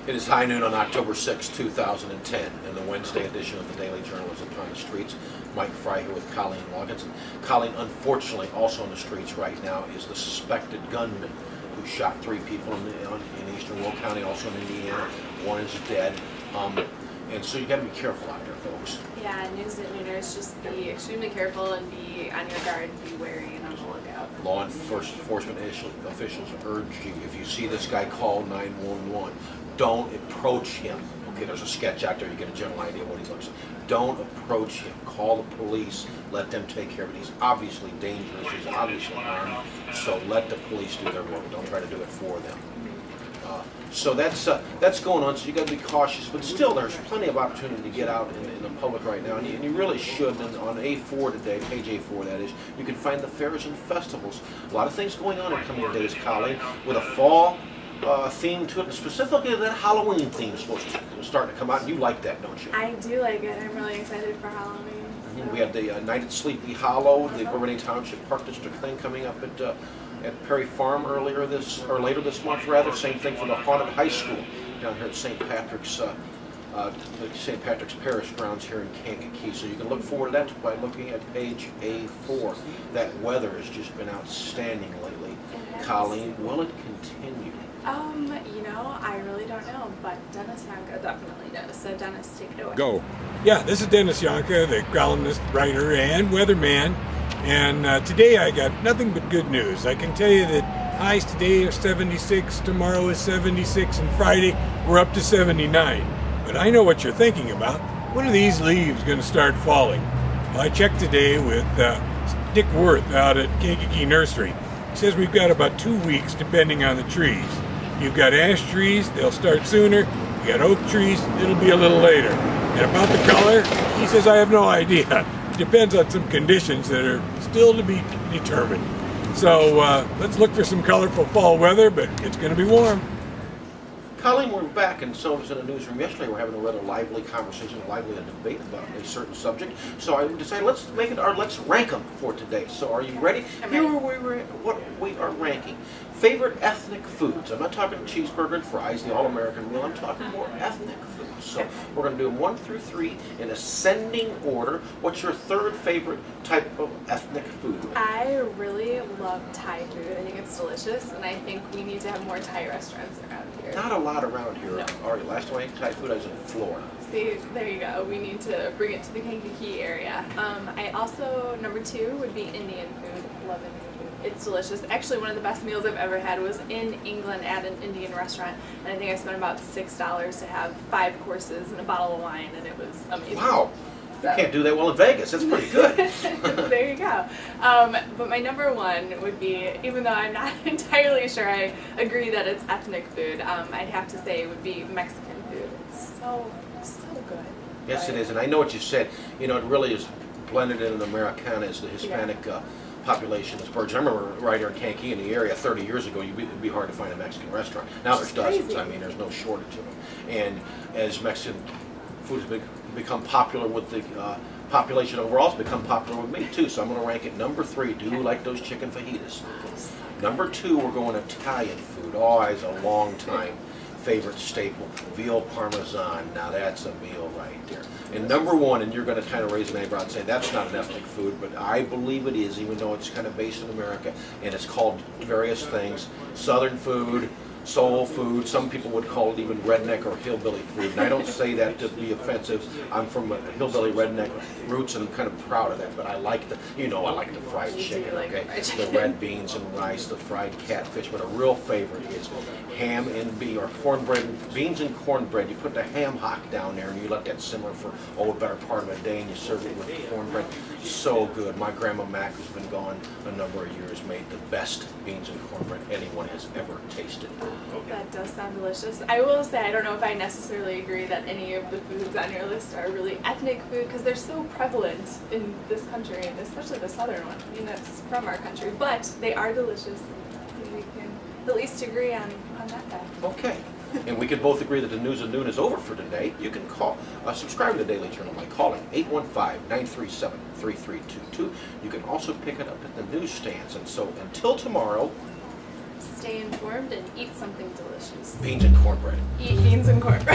It is high noon on October 6, 2010, and the Wednesday edition of the Daily Journal is upon the streets. Mike Fry here with Colleen Loggins. Colleen, unfortunately, also on the streets right now is the suspected gunman who shot 3 people in eastern Will County, also in Indiana. 1 is dead. And so you got to be careful out there, folks. Yeah, news at nooners, just be extremely careful and be on your guard, be wary and on the lookout. Law enforcement officials urge you, if you see this guy, call 911. Don't approach him. Okay, there's a sketch out there, you get a general idea what he looks like. Don't approach him. Call the police. Let them take care of it. He's obviously dangerous. He's obviously armed. So let the police do their work. Don't try to do it for them. So that's going on. So you got to be cautious. But still, there's plenty of opportunity to get out in the public right now, and you really should. And on A4 today, page A4 that is, you can find the fairs and festivals. A lot of things going on in coming days, Colleen, with a fall theme to it, and specifically that Halloween theme is supposed to start to come out. And you like that, don't you? I do like it. I'm really excited for Halloween. So. We have the Night at Sleepy Hollow, the Bourbonnais Township Park District thing coming up at Perry Farm later this month, rather. Same thing for the Haunted High School down here at St. Patrick's Parish grounds here in Kankakee. So you can look forward to that by looking at page A4. That weather has just been outstanding lately. Colleen, will it continue? I really don't know, but Dennis Yanka definitely knows. So Dennis, take it away. Go. Yeah, this is Dennis Yanka, the columnist, writer, and weatherman. And today I got nothing but good news. I can tell you that highs today are 76, tomorrow is 76, and Friday we're up to 79. But I know what you're thinking about. When are these leaves going to start falling? Well, I checked today with Dick Worth out at Kankakee Nursery. He says we've got about 2 weeks depending on the trees. You've got ash trees, they'll start sooner. You got oak trees, it'll be a little later. And about the color, he says I have no idea. It depends on some conditions that are still to be determined. So let's look for some colorful fall weather, but it's going to be warm. Colleen, we're back, and so was in the newsroom yesterday. We're having a rather lively conversation, a lively debate about a certain subject. So I decided let's make it let's rank them for today. So are you ready? Here what we are ranking. Favorite ethnic foods. I'm not talking cheeseburger and fries, the all-American meal. I'm talking more ethnic foods. So we're going to do them 1 through 3 in ascending order. What's your third favorite type of ethnic food? I really love Thai food. I think it's delicious, and I think we need to have more Thai restaurants around here. Not a lot around here. No. All right, last time I ate Thai food, I was in Florida. See, there you go. We need to bring it to the Kankakee area. I also, number 2 would be Indian food. Love Indian food. It's delicious. Actually, one of the best meals I've ever had was in England at an Indian restaurant, and I think I spent about $6 to have 5 courses and a bottle of wine, and it was amazing. Wow. You can't do that well in Vegas. That's pretty good. There you go. But my number 1 would be, even though I'm not entirely sure I agree that it's ethnic food, I'd have to say it would be Mexican food. It's so good. Yes, it is. And I know what you said. You know, it really is blended in an Americana as the Hispanic population is purged. I remember right here in Kankakee in the area 30 years ago, it'd be hard to find a Mexican restaurant. Now there's dozens. Crazy. I mean, there's no shortage of them. And as Mexican food has become popular with the population overall, it's become popular with me too. So I'm going to rank it number 3. Do you like those chicken fajitas? Number 2, we're going Italian food. Always a long time favorite staple, veal parmesan. Now that's a meal right there. And number 1, and you're going to kind of raise an eyebrow and say that's not an ethnic food, but I believe it is, even though it's kind of based in America, and it's called various things. Southern food, soul food, some people would call it even redneck or hillbilly food, and I don't say that to be offensive. I'm from a hillbilly redneck roots, and I'm kind of proud of that, but I like the fried chicken, okay? The red beans and rice, the fried catfish, but a real favorite is ham and beans and cornbread. You put the ham hock down there, and you let that simmer for a better part of a day, and you serve it with cornbread. So good. My grandma Mac, who's been gone a number of years, made the best beans and cornbread anyone has ever tasted. That does sound delicious. I will say I don't know if I necessarily agree that any of the foods on your list are really ethnic food because they're so prevalent in this country, and especially the southern one. I mean, that's from our country, but they are delicious. And we can at least agree on that fact. Okay. And we can both agree that the news at noon is over for today. You can subscribe to the Daily Journal by calling 815-937-3322. You can also pick it up at the newsstands. And so until tomorrow, stay informed and eat something delicious. Beans and cornbread. Eat beans and cornbread.